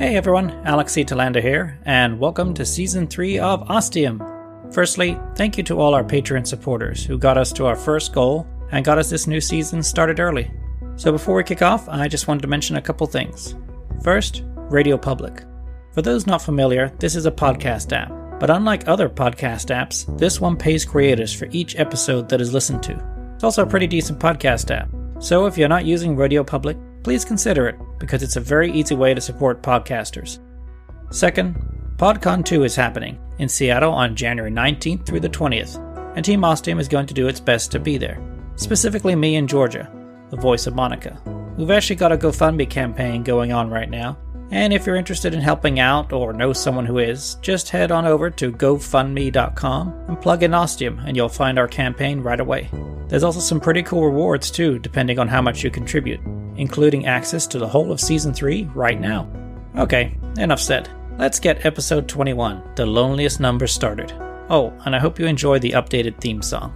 Hey everyone, Alex C. Telander here, and welcome to Season 3 of Ostium. Firstly, thank you to all our Patreon supporters who got us to our first goal and got us this new season started early. So before we kick off, I just wanted to mention a couple things. First, Radio Public. For those not familiar, this is a podcast app, but unlike other podcast apps, this one pays creators for each episode that is listened to. It's also a pretty decent podcast app, so if you're not using Radio Public, please consider it, because it's a very easy way to support podcasters. Second, PodCon 2 is happening in Seattle on January 19th through the 20th, and Team Ostium is going to do its best to be there. Specifically me and Georgia, the voice of Monica. We've actually got a GoFundMe campaign going on right now, and if you're interested in helping out or know someone who is, just head on over to gofundme.com and plug in Ostium and you'll find our campaign right away. There's also some pretty cool rewards too, depending on how much you contribute, including access to the whole of Season 3 right now. Okay, enough said. Let's get episode 21, The Loneliest number, started. Oh, and I hope you enjoy the updated theme song.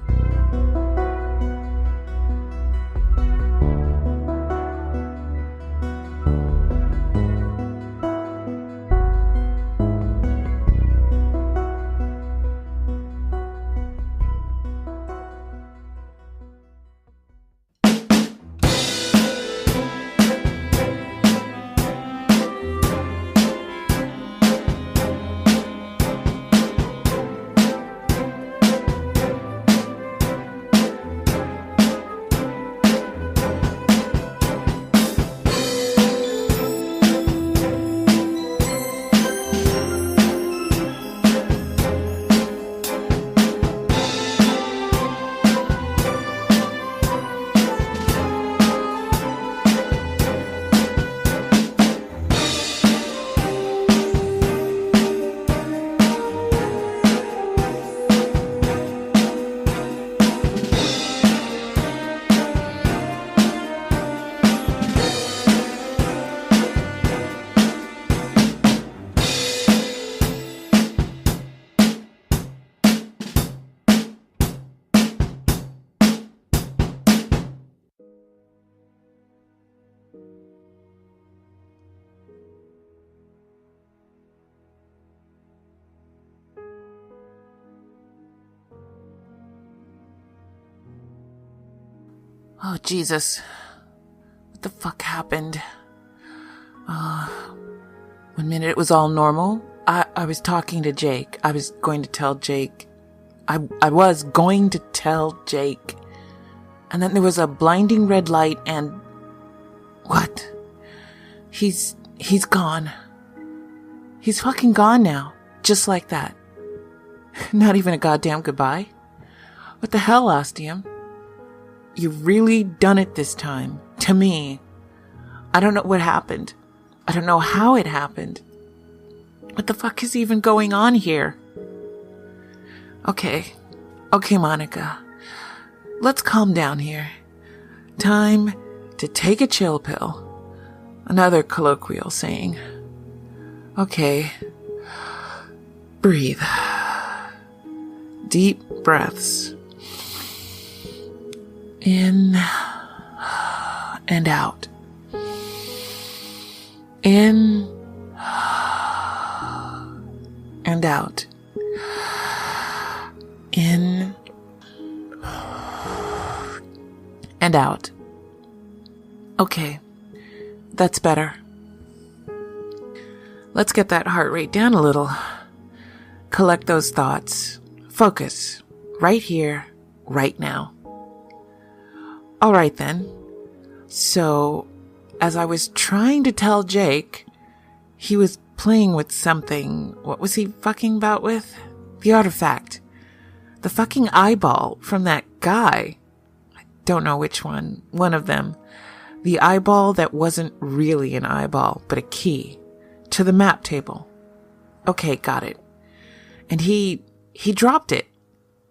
Oh, Jesus. What the fuck happened? One minute it was all normal. I was talking to Jake. I was going to tell Jake. I was going to tell Jake. And then there was a blinding red light and... What? He's gone. He's fucking gone now. Just like that. Not even a goddamn goodbye. What the hell, Ostium? You've really done it this time. To me. I don't know what happened. I don't know how it happened. What the fuck is even going on here? Okay, Monica. Let's calm down here. Time to take a chill pill. Another colloquial saying. Okay. Breathe. Deep breaths. In and out. In and out. In and out. Okay, that's better. Let's get that heart rate down a little. Collect those thoughts. Focus. Right here, right now. All right, then. So, as I was trying to tell Jake, he was playing with something. What was he fucking about with? The artifact. The fucking eyeball from that guy. I don't know which one. One of them. The eyeball that wasn't really an eyeball, but a key. To the map table. Okay, got it. And he dropped it.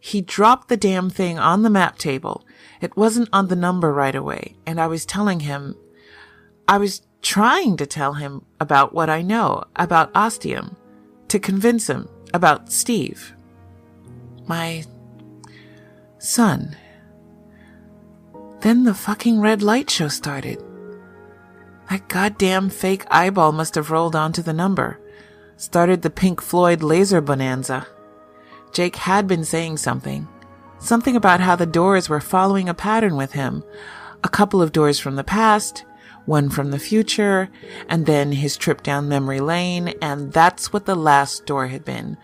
He dropped the damn thing on the map table. It wasn't on the number right away. And I was trying to tell him about what I know about Ostium. To convince him about Steve. My son. Then the fucking red light show started. That goddamn fake eyeball must have rolled onto the number. Started the Pink Floyd laser bonanza. Jake had been saying something. Something about how the doors were following a pattern with him. A couple of doors from the past, one from the future, and then his trip down memory lane, and that's what the last door had been.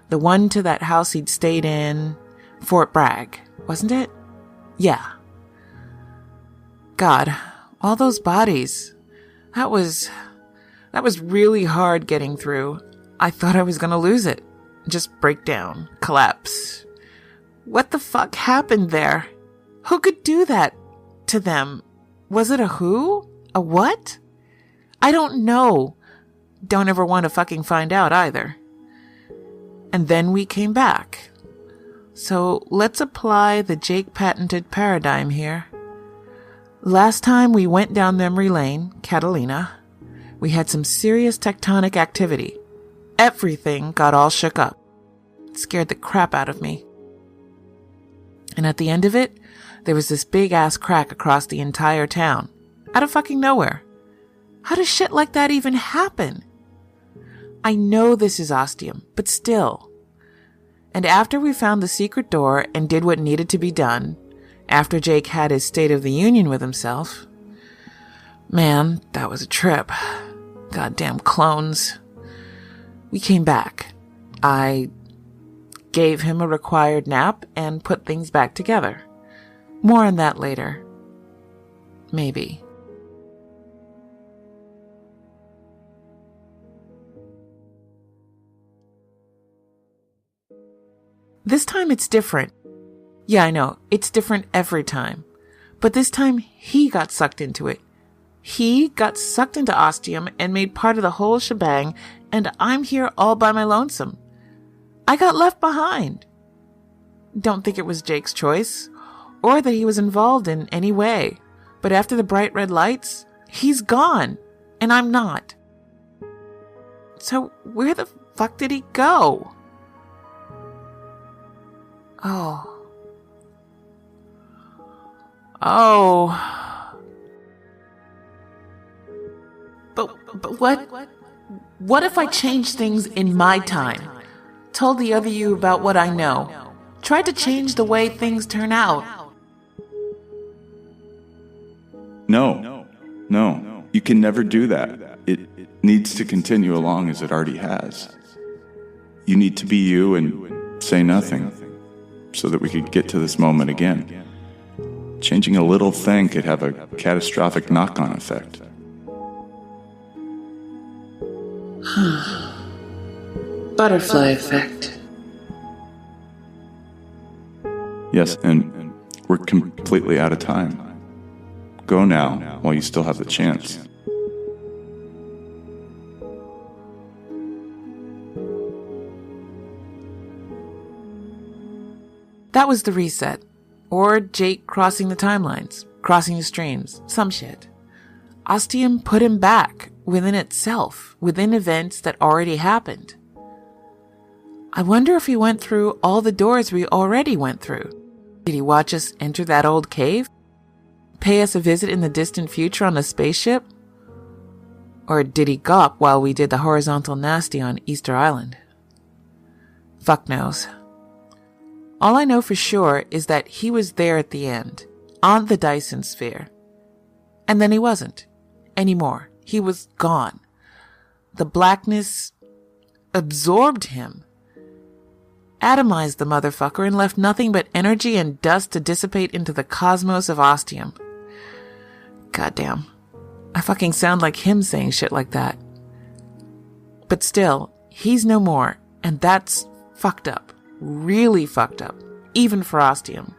The one to that house he'd stayed in, Fort Bragg, wasn't it? Yeah. God, all those bodies. That was really hard getting through. I thought I was gonna lose it. Just break down, collapse. What the fuck happened there? Who could do that to them? Was it a who? A what? I don't know. Don't ever want to fucking find out either. And then we came back. So let's apply the Jake patented paradigm here. Last time we went down memory lane, Catalina, we had some serious tectonic activity. Everything got all shook up. It scared the crap out of me. And at the end of it, there was this big ass crack across the entire town. Out of fucking nowhere. How does shit like that even happen? I know this is Ostium, but still. And after we found the secret door and did what needed to be done, after Jake had his State of the Union with himself, man, that was a trip. Goddamn clones. We came back. I gave him a required nap and put things back together. More on that later. Maybe. This time it's different. Yeah, I know. It's different every time. But this time he got sucked into it. He got sucked into Ostium and made part of the whole shebang, and I'm here all by my lonesome. I got left behind. Don't think it was Jake's choice, or that he was involved in any way. But after the bright red lights, he's gone, and I'm not. So where the fuck did he go? Oh. But what if I changed things in my time? Told the other you about what I know. Tried to change the way things turn out. No. You can never do that. It needs to continue along as it already has. You need to be you and say nothing so that we could get to this moment again. Changing a little thing could have a catastrophic knock-on effect. Butterfly effect. Yes, and we're completely out of time. Go now, while you still have the chance. That was the reset. Or Jake crossing the timelines, crossing the streams, some shit. Ostium put him back within itself, within events that already happened. I wonder if he went through all the doors we already went through. Did he watch us enter that old cave? Pay us a visit in the distant future on a spaceship? Or did he gawp while we did the horizontal nasty on Easter Island? Fuck knows. All I know for sure is that he was there at the end, on the Dyson sphere. And then he wasn't. Anymore. He was gone. The blackness absorbed him. Atomized the motherfucker and left nothing but energy and dust to dissipate into the cosmos of Ostium. Goddamn. I fucking sound like him saying shit like that. But still, he's no more, and that's fucked up. Really fucked up. Even for Ostium.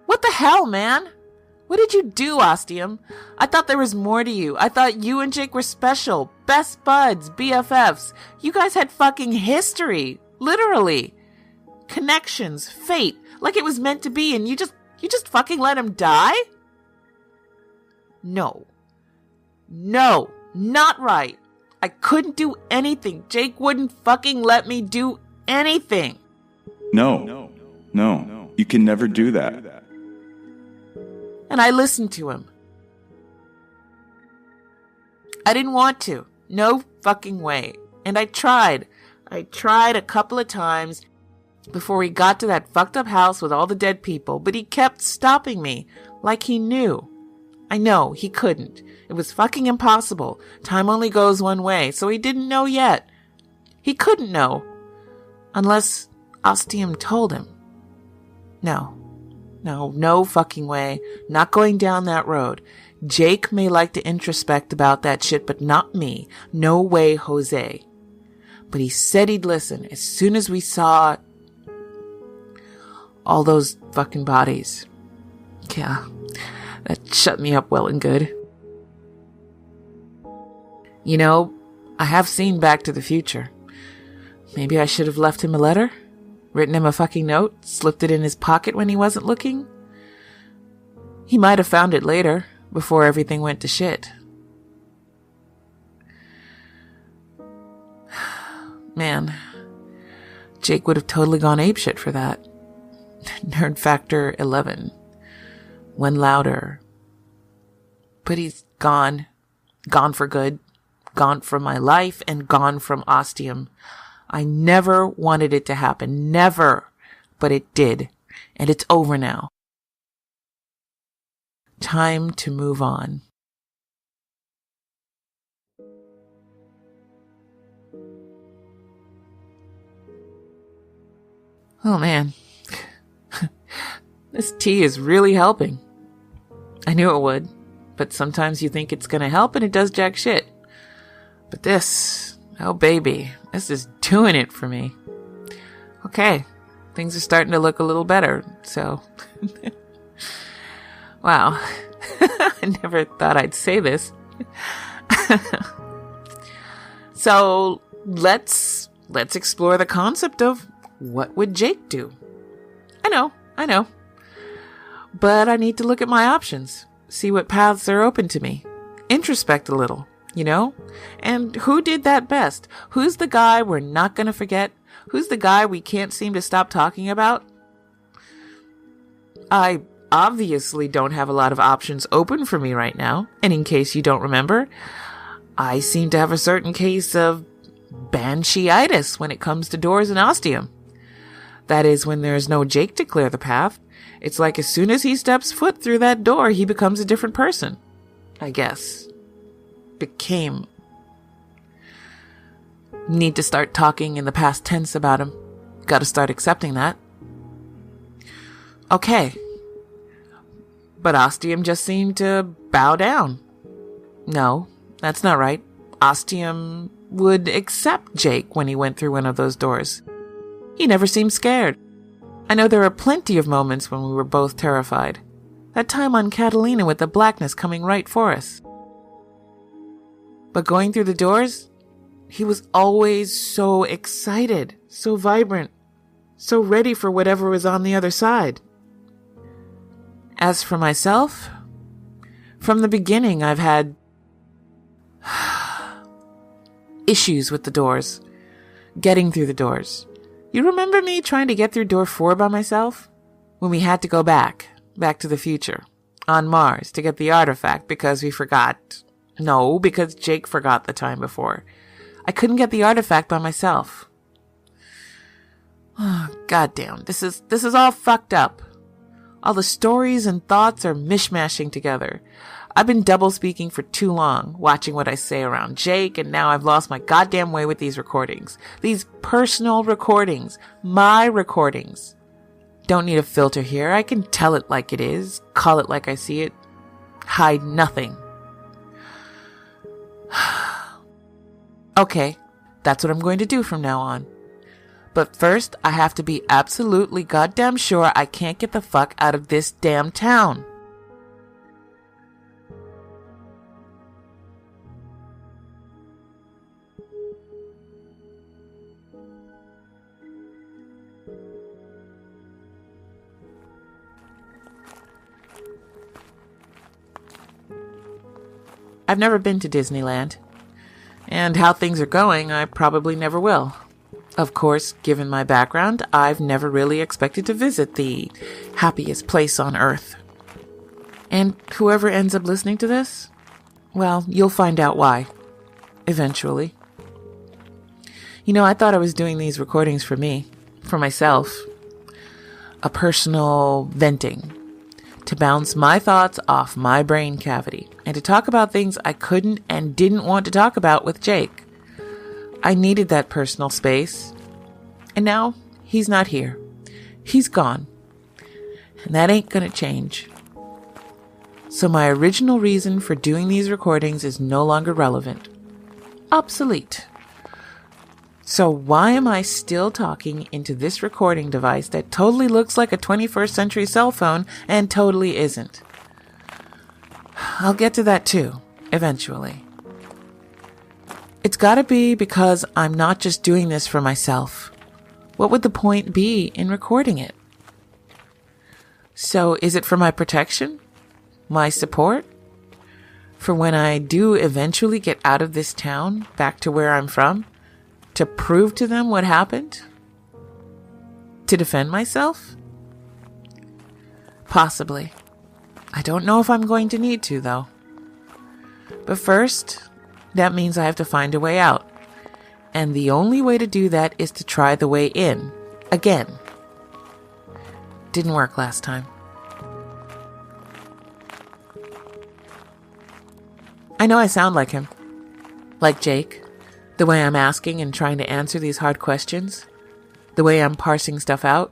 What the hell, man? What did you do, Ostium? I thought there was more to you. I thought you and Jake were special. Best buds, BFFs. You guys had fucking history. Literally. Connections, fate. Like it was meant to be, and you just fucking let him die? No. No. Not right. I couldn't do anything. Jake wouldn't fucking let me do anything. No. You can never do that. And I listened to him. I didn't want to. No fucking way. And I tried. I tried a couple of times before we got to that fucked up house with all the dead people, but he kept stopping me like he knew. I know, he couldn't. It was fucking impossible. Time only goes one way, so he didn't know yet. He couldn't know. Unless Ostium told him. No fucking way. Not going down that road. Jake may like to introspect about that shit, but not me. No way, Jose. But he said he'd listen as soon as we saw all those fucking bodies. Yeah, that shut me up well and good. You know, I have seen Back to the Future. Maybe I should have left him a letter? Written him a fucking note? Slipped it in his pocket when he wasn't looking? He might have found it later, before everything went to shit. Man, Jake would have totally gone apeshit for that. Nerd factor 11. One louder. But he's gone. Gone for good. Gone from my life and gone from Ostium. I never wanted it to happen. Never. But it did. And it's over now. Time to move on. Oh man. This tea is really helping. I knew it would, but sometimes you think it's gonna help and it does jack shit. But this, oh baby, this is doing it for me. Okay, things are starting to look a little better, so... Wow, I never thought I'd say this. So, let's explore the concept of what would Jake do? I know. But I need to look at my options, see what paths are open to me, introspect a little, you know? And who did that best? Who's the guy we're not going to forget? Who's the guy we can't seem to stop talking about? I obviously don't have a lot of options open for me right now. And in case you don't remember, I seem to have a certain case of banshee-itis when it comes to doors in Ostium. That is, when there's no Jake to clear the path. It's like as soon as he steps foot through that door, he becomes a different person. I guess. Became. Need to start talking in the past tense about him. Gotta start accepting that. Okay. But Ostium just seemed to bow down. No, that's not right. Ostium would accept Jake when he went through one of those doors. He never seemed scared. I know there are plenty of moments when we were both terrified. That time on Catalina with the blackness coming right for us. But going through the doors, he was always so excited, so vibrant, so ready for whatever was on the other side. As for myself, from the beginning I've had issues with the doors, getting through the doors. You remember me trying to get through door 4 by myself? When we had to go back to the future, on Mars to get the artifact because we forgot. No, because Jake forgot the time before. I couldn't get the artifact by myself. Oh, goddamn, this is all fucked up. All the stories and thoughts are mishmashing together. I've been double speaking for too long, watching what I say around Jake, and now I've lost my goddamn way with these recordings. These personal recordings. My recordings. Don't need a filter here. I can tell it like it is, call it like I see it, hide nothing. Okay, that's what I'm going to do from now on. But first, I have to be absolutely goddamn sure I can't get the fuck out of this damn town. I've never been to Disneyland. And how things are going, I probably never will. Of course, given my background, I've never really expected to visit the happiest place on Earth. And whoever ends up listening to this, well, you'll find out why. eventually. I thought I was doing these recordings for me, for myself. A personal venting. To bounce my thoughts off my brain cavity. And to talk about things I couldn't and didn't want to talk about with Jake. I needed that personal space. And now, he's not here. He's gone. And that ain't gonna change. So my original reason for doing these recordings is no longer relevant. Obsolete. So why am I still talking into this recording device that totally looks like a 21st century cell phone and totally isn't? I'll get to that too, eventually. It's gotta be because I'm not just doing this for myself. What would the point be in recording it? So is it for my protection? My support? For when I do eventually get out of this town, back to where I'm from? To prove to them what happened? To defend myself? Possibly. I don't know if I'm going to need to, though. But first, that means I have to find a way out. And the only way to do that is to try the way in. Again. Didn't work last time. I know I sound like him. Like Jake. The way I'm asking and trying to answer these hard questions. The way I'm parsing stuff out.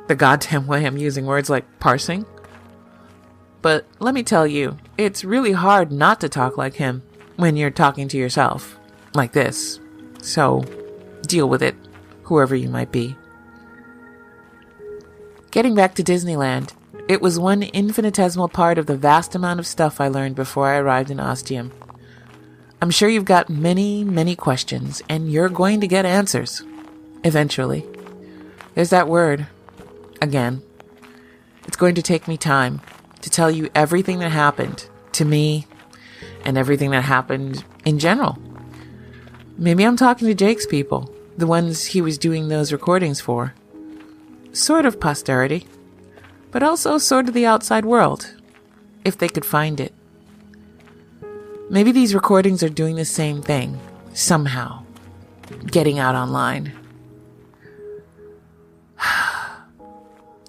The goddamn way I'm using words like parsing. But let me tell you, it's really hard not to talk like him when you're talking to yourself. Like this. So, deal with it, whoever you might be. Getting back to Disneyland, it was one infinitesimal part of the vast amount of stuff I learned before I arrived in Ostium. I'm sure you've got many, many questions, and you're going to get answers. Eventually. There's that word. Again. It's going to take me time to tell you everything that happened to me and everything that happened in general. Maybe I'm talking to Jake's people, the ones he was doing those recordings for. Sort of posterity, but also sort of the outside world, if they could find it. Maybe these recordings are doing the same thing, somehow, getting out online.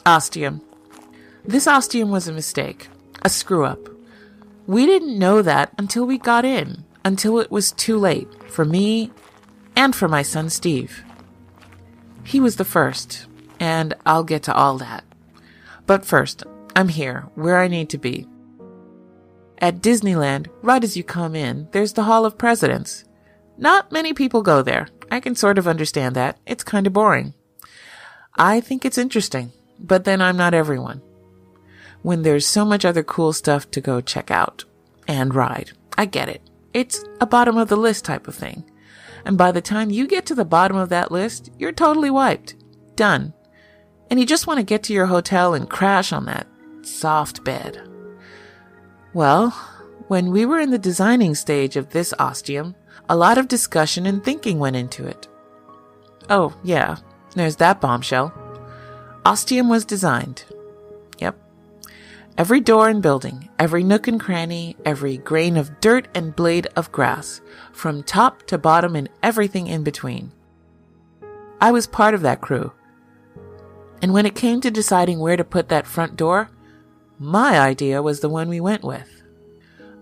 Ostium. This Ostium was a mistake, a screw-up. We didn't know that until we got in, until it was too late, for me and for my son Steve. He was the first, and I'll get to all that. But first, I'm here, where I need to be. At Disneyland, right as you come in, there's the Hall of Presidents. Not many people go there. I can sort of understand that. It's kind of boring. I think it's interesting, but then I'm not everyone. When there's so much other cool stuff to go check out and ride. I get it. It's a bottom of the list type of thing. And by the time you get to the bottom of that list, you're totally wiped. Done. And you just want to get to your hotel and crash on that soft bed. Well, when we were in the designing stage of this Ostium, a lot of discussion and thinking went into it. Oh, yeah, there's that bombshell. Ostium was designed. Yep. Every door and building, every nook and cranny, every grain of dirt and blade of grass, from top to bottom and everything in between. I was part of that crew. And when it came to deciding where to put that front door, my idea was the one we went with.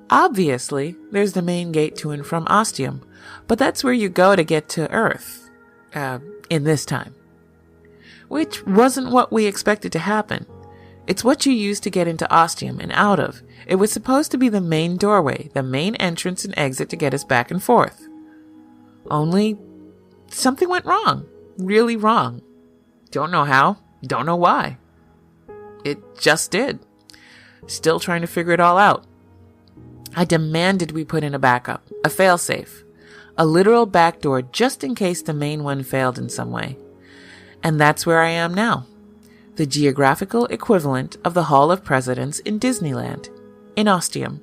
Obviously, there's the main gate to and from Ostium, but that's where you go to get to Earth, in this time. Which wasn't what we expected to happen. It's what you use to get into Ostium and out of. It was supposed to be the main doorway, the main entrance and exit to get us back and forth. Only, something went wrong. Really wrong. Don't know how, don't know why. It just did. Still trying to figure it all out. I demanded we put in a backup, a failsafe, a literal back door just in case the main one failed in some way. And that's where I am now. The geographical equivalent of the Hall of Presidents in Disneyland, in Ostium,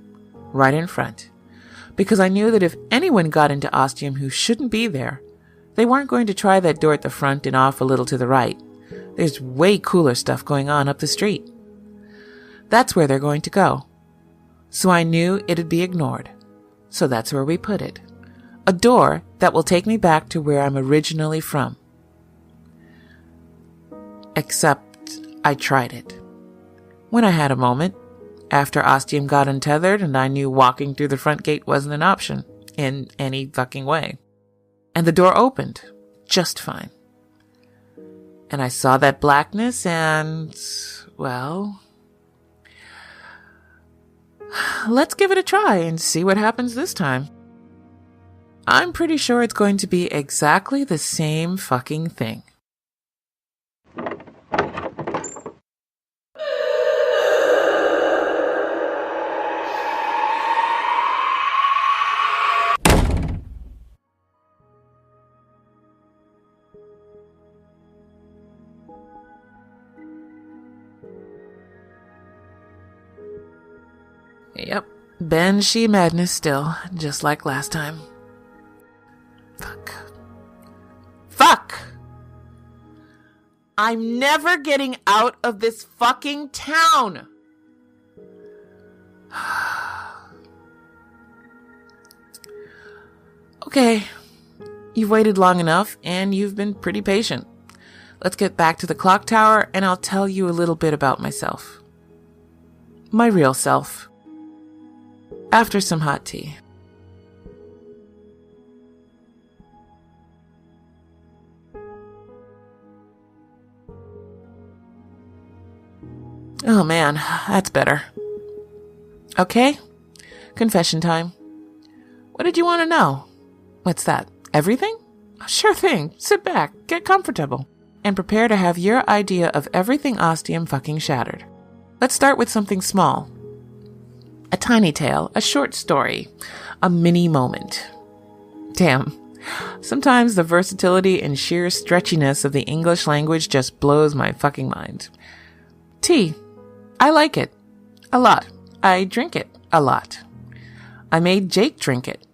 right in front. Because I knew that if anyone got into Ostium who shouldn't be there, they weren't going to try that door at the front and off a little to the right. There's way cooler stuff going on up the street. That's where they're going to go. So I knew it'd be ignored. So that's where we put it. A door that will take me back to where I'm originally from. Except I tried it. When I had a moment, after Ostium got untethered and I knew walking through the front gate wasn't an option in any fucking way. And the door opened just fine. And I saw that blackness and, well, let's give it a try and see what happens this time. I'm pretty sure it's going to be exactly the same fucking thing. Yep, Banshee madness still, just like last time. Fuck! I'm never getting out of this fucking town! Okay, you've waited long enough, and you've been pretty patient. Let's get back to the clock tower, and I'll tell you a little bit about myself. My real self. After some hot tea. Oh man, that's better. Okay, confession time. What did you want to know? What's that? Everything? Sure thing. Sit back, get comfortable, and prepare to have your idea of everything Ostium fucking shattered. Let's start with something small. A tiny tale, a short story, a mini moment. Damn. Sometimes the versatility and sheer stretchiness of the English language just blows my fucking mind. Tea. I like it. A lot. I drink it. A lot. I made Jake drink it.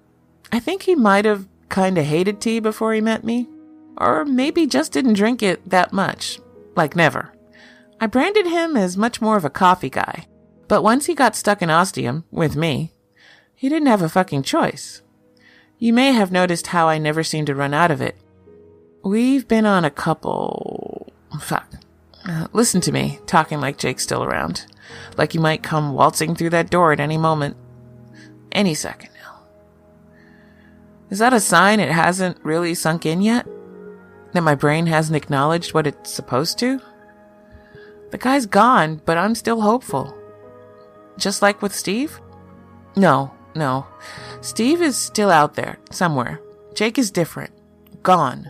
I think he might have kinda hated tea before he met me. Or maybe just didn't drink it that much. Like never. I branded him as much more of a coffee guy. But once he got stuck in Ostium, with me, he didn't have a fucking choice. You may have noticed how I never seem to run out of it. We've been on a couple... Listen to me, talking like Jake's still around. Like you might come waltzing through that door at any moment. Any second now. Is that a sign it hasn't really sunk in yet? That my brain hasn't acknowledged what it's supposed to? The guy's gone, but I'm still hopeful. Just like with Steve? No. Steve is still out there, somewhere. Jake is different. Gone.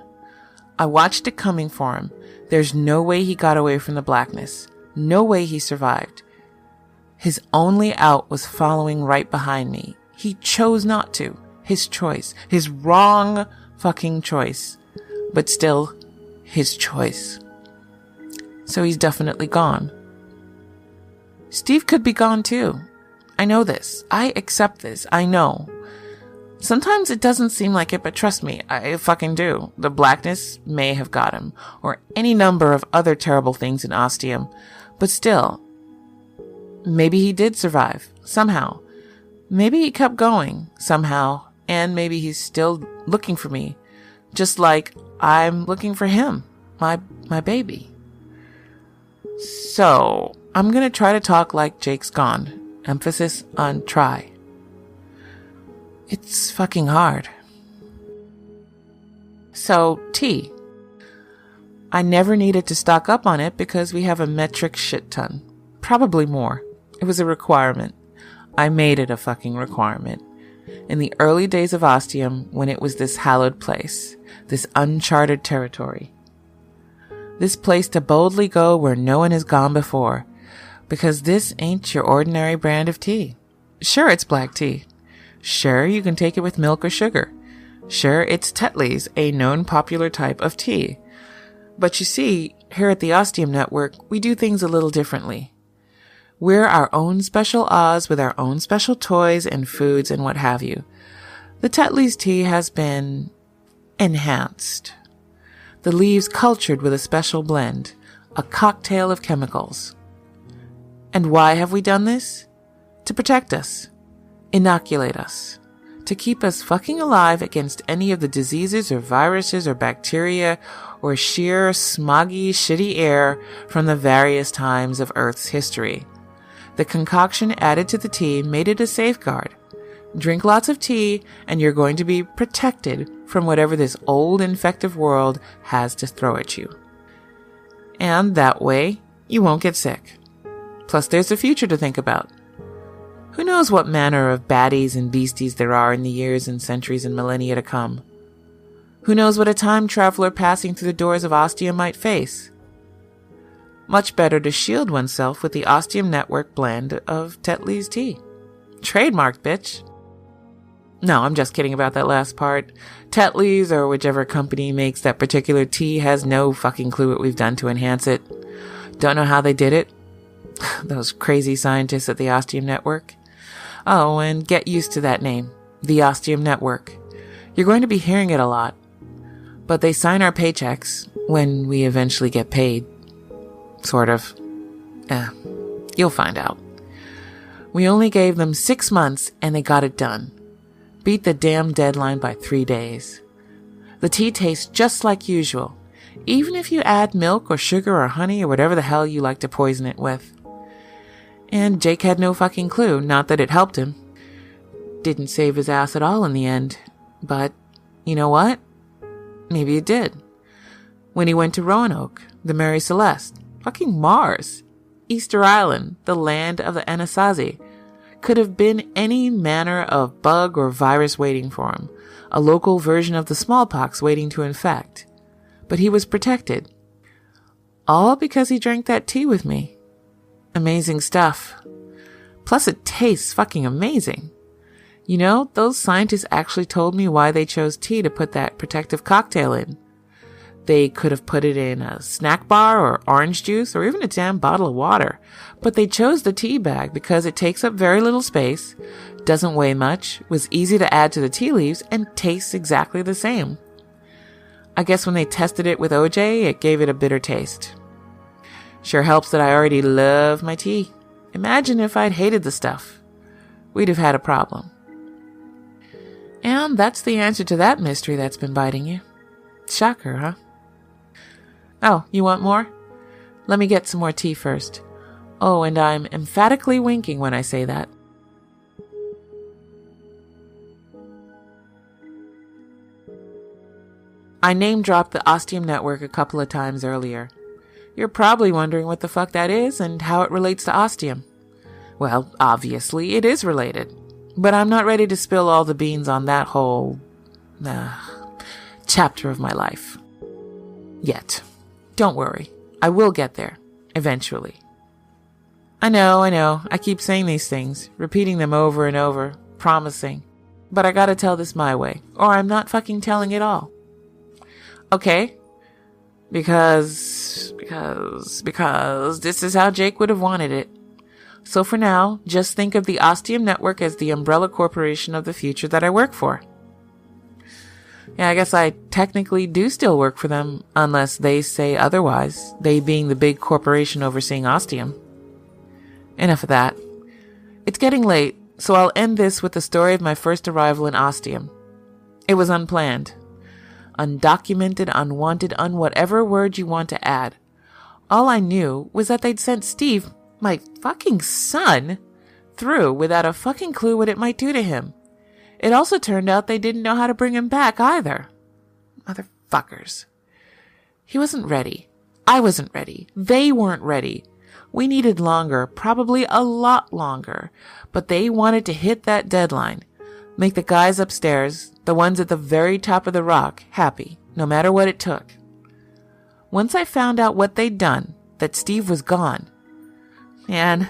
I watched it coming for him. There's no way he got away from the blackness. No way he survived. His only out was following right behind me. He chose not to. His choice. His wrong fucking choice. But still, his choice. So he's definitely gone. Steve could be gone too. I know this. I accept this. I know. Sometimes it doesn't seem like it, but trust me, I fucking do. The blackness may have got him, or any number of other terrible things in Ostium. But still, maybe he did survive, somehow. Maybe he kept going, somehow, and maybe he's still looking for me, just like I'm looking for him, my baby. So, I'm gonna try to talk like Jake's gone. Emphasis on try. It's fucking hard. So, tea. I never needed to stock up on it because we have a metric shit ton. Probably more. It was a requirement. I made it a fucking requirement. In the early days of Ostium, when it was this hallowed place, this uncharted territory. This place to boldly go where no one has gone before, because this ain't your ordinary brand of tea. Sure, it's black tea. Sure, you can take it with milk or sugar. Sure, it's Tetley's, a known popular type of tea. But you see, here at the Ostium Network, we do things a little differently. We're our own special Oz with our own special toys and foods and what have you. The Tetley's tea has been enhanced. The leaves cultured with a special blend, a cocktail of chemicals. And why have we done this? To protect us, inoculate us, to keep us fucking alive against any of the diseases or viruses or bacteria or sheer smoggy, shitty air from the various times of Earth's history. The concoction added to the tea made it a safeguard. Drink lots of tea and you're going to be protected from whatever this old infective world has to throw at you. And that way, you won't get sick. Plus, there's the future to think about. Who knows what manner of baddies and beasties there are in the years and centuries and millennia to come? Who knows what a time traveler passing through the doors of Ostium might face? Much better to shield oneself with the Ostium Network blend of Tetley's tea. Trademarked, bitch. No, I'm just kidding about that last part. Tetley's, or whichever company makes that particular tea, has no fucking clue what we've done to enhance it. Don't know how they did it. Those crazy scientists at the Ostium Network. Oh, and get used to that name, the Ostium Network. You're going to be hearing it a lot. But they sign our paychecks when we eventually get paid. Sort of. You'll find out. We only gave them 6 months and they got it done. Beat the damn deadline by 3 days. The tea tastes just like usual, even if you add milk or sugar or honey or whatever the hell you like to poison it with. And Jake had no fucking clue, not that it helped him. Didn't save his ass at all in the end. But, you know what? Maybe it did. When he went to Roanoke, the Mary Celeste, fucking Mars, Easter Island, the land of the Anasazi, could have been any manner of bug or virus waiting for him, a local version of the smallpox waiting to infect. But he was protected. All because he drank that tea with me. Amazing stuff. Plus it tastes fucking amazing. You know, those scientists actually told me why they chose tea to put that protective cocktail in. They could have put it in a snack bar or orange juice or even a damn bottle of water. But they chose the tea bag because it takes up very little space, doesn't weigh much, was easy to add to the tea leaves, and tastes exactly the same. I guess when they tested it with OJ, it gave it a bitter taste. Sure helps that I already love my tea. Imagine if I'd hated the stuff. We'd have had a problem. And that's the answer to that mystery that's been biting you. Shocker, huh? Oh, you want more? Let me get some more tea first. Oh, and I'm emphatically winking when I say that. I name-dropped the Ostium Network a couple of times earlier. You're probably wondering what the fuck that is and how it relates to Ostium. Well, obviously, it is related. But I'm not ready to spill all the beans on that whole chapter of my life. Yet. Don't worry. I will get there. Eventually. I know. I keep saying these things, repeating them over and over, promising. But I gotta tell this my way, or I'm not fucking telling it all. Okay? Because this is how Jake would have wanted it. So for now, just think of the Ostium Network as the umbrella corporation of the future that I work for. Yeah, I guess I technically do still work for them, unless they say otherwise, they being the big corporation overseeing Ostium. Enough of that. It's getting late, so I'll end this with the story of my first arrival in Ostium. It was unplanned. Undocumented, unwanted, whatever word you want to add. All I knew was that they'd sent Steve, my fucking son, through without a fucking clue what it might do to him. It also turned out they didn't know how to bring him back either. Motherfuckers. He wasn't ready. I wasn't ready. They weren't ready. We needed longer, probably a lot longer, but they wanted to hit that deadline. Make the guys upstairs, the ones at the very top of the rock, happy, no matter what it took. Once I found out what they'd done, that Steve was gone, man,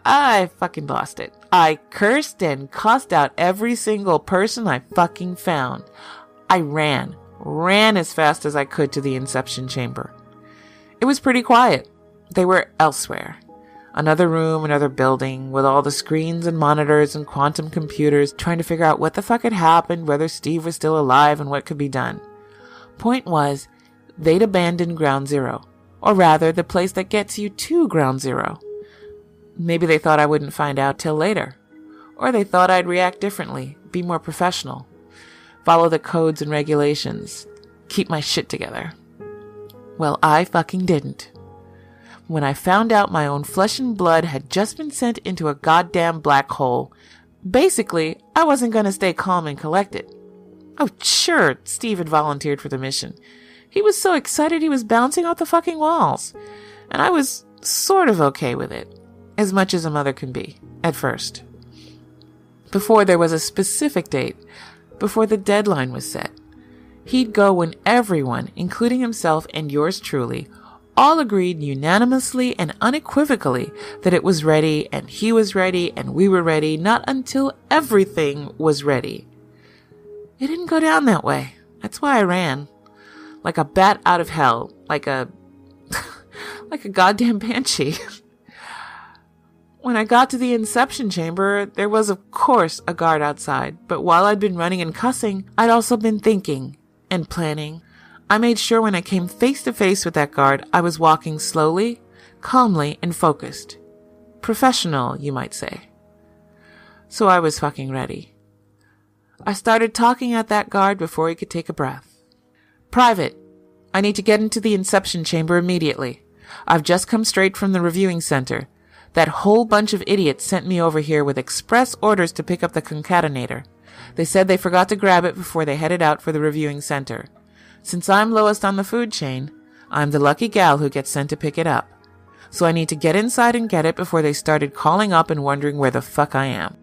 I fucking lost it. I cursed and cussed out every single person I fucking found. I ran as fast as I could to the Inception chamber. It was pretty quiet. They were elsewhere. Another room, another building, with all the screens and monitors and quantum computers trying to figure out what the fuck had happened, whether Steve was still alive, and what could be done. Point was, they'd abandoned Ground Zero. Or rather, the place that gets you to Ground Zero. Maybe they thought I wouldn't find out till later. Or they thought I'd react differently, be more professional, follow the codes and regulations, keep my shit together. Well, I fucking didn't. When I found out my own flesh and blood had just been sent into a goddamn black hole, basically, I wasn't going to stay calm and collected. Oh, sure, Steve had volunteered for the mission. He was so excited he was bouncing off the fucking walls. And I was sort of okay with it, as much as a mother can be, at first. Before there was a specific date, before the deadline was set. He'd go when everyone, including himself and yours truly, all agreed unanimously and unequivocally that it was ready, and he was ready, and we were ready, not until everything was ready. It didn't go down that way. That's why I ran. Like a bat out of hell. Like a goddamn banshee. When I got to the inception chamber, there was, of course, a guard outside. But while I'd been running and cussing, I'd also been thinking and planning. I made sure when I came face to face with that guard, I was walking slowly, calmly, and focused. Professional, you might say. So I was fucking ready. I started talking at that guard before he could take a breath. Private, I need to get into the inception chamber immediately. I've just come straight from the reviewing center. That whole bunch of idiots sent me over here with express orders to pick up the concatenator. They said they forgot to grab it before they headed out for the reviewing center. Since I'm lowest on the food chain, I'm the lucky gal who gets sent to pick it up. So I need to get inside and get it before they started calling up and wondering where the fuck I am.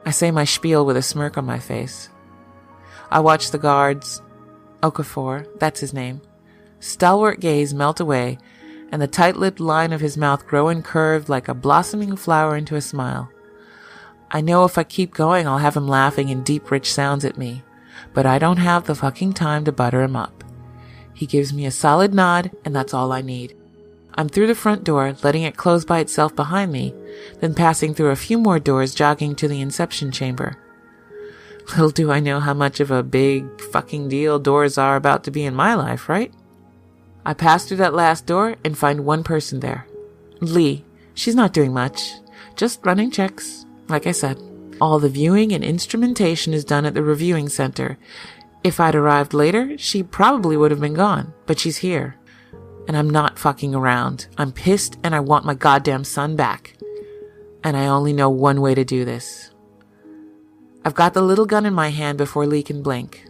I say my spiel with a smirk on my face. I watch the guards, Okafor, that's his name, stalwart gaze melt away, and the tight-lipped line of his mouth grow and curve like a blossoming flower into a smile. I know if I keep going, I'll have him laughing in deep, rich sounds at me. But I don't have the fucking time to butter him up. He gives me a solid nod, and that's all I need. I'm through the front door, letting it close by itself behind me, then passing through a few more doors, jogging to the inception chamber. Little do I know how much of a big fucking deal doors are about to be in my life, right? I pass through that last door and find one person there. Lee. She's not doing much. Just running checks, like I said. All the viewing and instrumentation is done at the reviewing center. If I'd arrived later, she probably would have been gone, but she's here. And I'm not fucking around. I'm pissed and I want my goddamn son back. And I only know one way to do this. I've got the little gun in my hand before Lee can blink.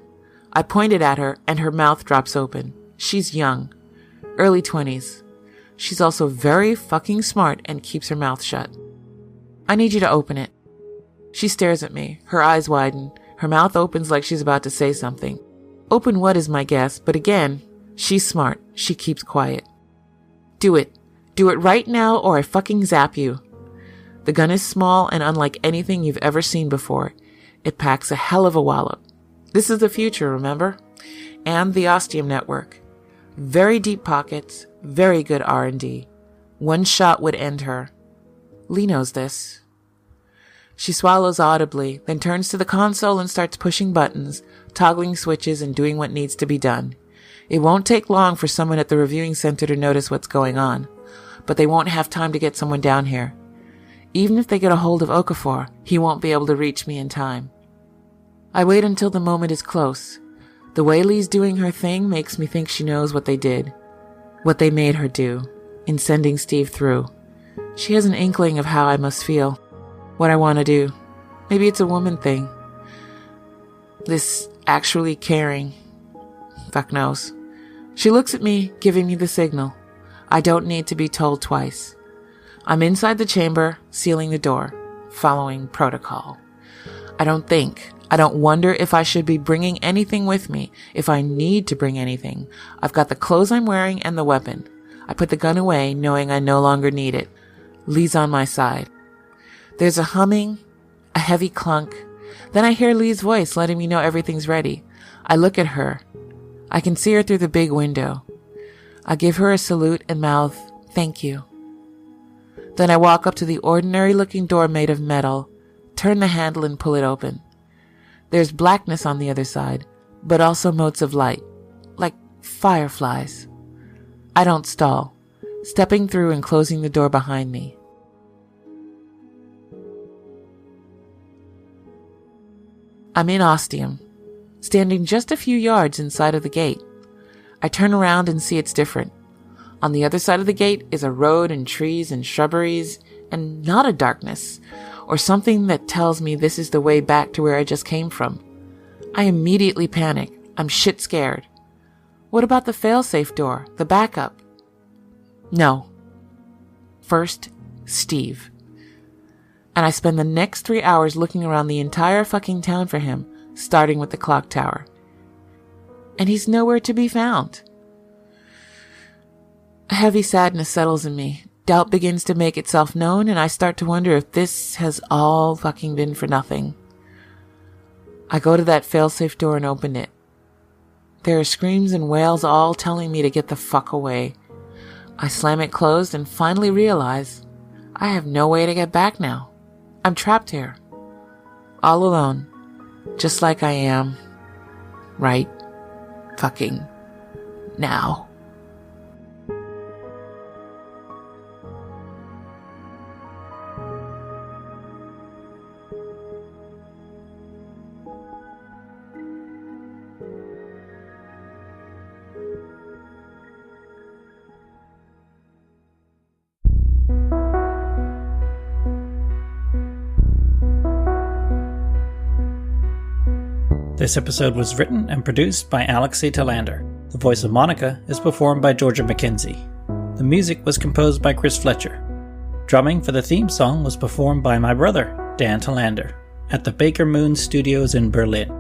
I point it at her and her mouth drops open. She's young. Early 20s. She's also very fucking smart and keeps her mouth shut. I need you to open it. She stares at me. Her eyes widen. Her mouth opens like she's about to say something. Open what is my guess, but again, she's smart. She keeps quiet. Do it. Do it right now or I fucking zap you. The gun is small and unlike anything you've ever seen before. It packs a hell of a wallop. This is the future, remember? And the Ostium network. Very deep pockets, very good R&D. One shot would end her. Lee knows this. She swallows audibly, then turns to the console and starts pushing buttons, toggling switches and doing what needs to be done. It won't take long for someone at the reviewing center to notice what's going on, but they won't have time to get someone down here. Even if they get a hold of Okafor, he won't be able to reach me in time. I wait until the moment is close. The way Lee's doing her thing makes me think she knows what they did, what they made her do, in sending Steve through. She has an inkling of how I must feel, what I want to do. Maybe it's a woman thing. This actually caring. Fuck knows. She looks at me, giving me the signal. I don't need to be told twice. I'm inside the chamber, sealing the door, following protocol. I don't wonder if I should be bringing anything with me, if I need to bring anything. I've got the clothes I'm wearing and the weapon. I put the gun away, knowing I no longer need it. Lee's on my side. There's a humming, a heavy clunk. Then I hear Lee's voice letting me know everything's ready. I look at her. I can see her through the big window. I give her a salute and mouth, "Thank you." Then I walk up to the ordinary-looking door made of metal, turn the handle and pull it open. There's blackness on the other side, but also motes of light, like fireflies. I don't stall, stepping through and closing the door behind me. I'm in Ostium, standing just a few yards inside of the gate. I turn around and see it's different. On the other side of the gate is a road and trees and shrubberies, and not a darkness, or something that tells me this is the way back to where I just came from. I immediately panic. I'm shit scared. What about the failsafe door, the backup? No. First, Steve. And I spend the next 3 hours looking around the entire fucking town for him, starting with the clock tower. And he's nowhere to be found. A heavy sadness settles in me. Doubt begins to make itself known, and I start to wonder if this has all fucking been for nothing. I go to that failsafe door and open it. There are screams and wails all telling me to get the fuck away. I slam it closed and finally realize I have no way to get back now. I'm trapped here. All alone. Just like I am. Right fucking now. This episode was written and produced by Alexei Telander. The voice of Monica is performed by Georgia Mckenzie. The music was composed by Chris Fletcher. Drumming for the theme song was performed by my brother, Dan Telander, at the Bakermoon Studios in Berlin.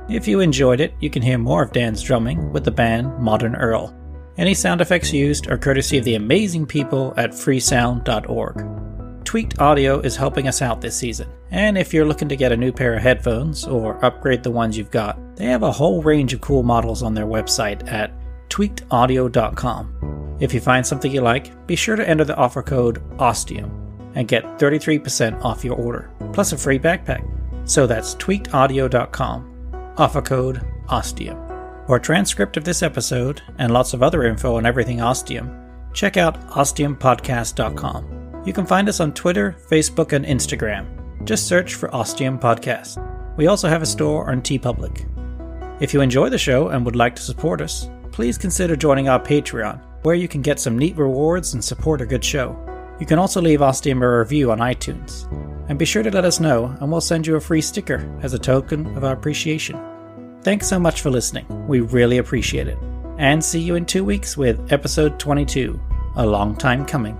If you enjoyed it, you can hear more of Dan's drumming with the band Modern Earl. Any sound effects used are courtesy of the amazing people at freesound.org. Tweaked Audio is helping us out this season, and if you're looking to get a new pair of headphones or upgrade the ones you've got, they have a whole range of cool models on their website at tweakedaudio.com. If you find something you like, be sure to enter the offer code Ostium and get 33% off your order, plus a free backpack. So that's tweakedaudio.com, offer code Ostium. For a transcript of this episode and lots of other info on everything Ostium, check out ostiumpodcast.com. You can find us on Twitter, Facebook, and Instagram. Just search for Ostium Podcast. We also have a store on TeePublic. If you enjoy the show and would like to support us, please consider joining our Patreon, where you can get some neat rewards and support a good show. You can also leave Ostium a review on iTunes. And be sure to let us know, and we'll send you a free sticker as a token of our appreciation. Thanks so much for listening. We really appreciate it. And see you in 2 weeks with episode 22, A Long Time Coming.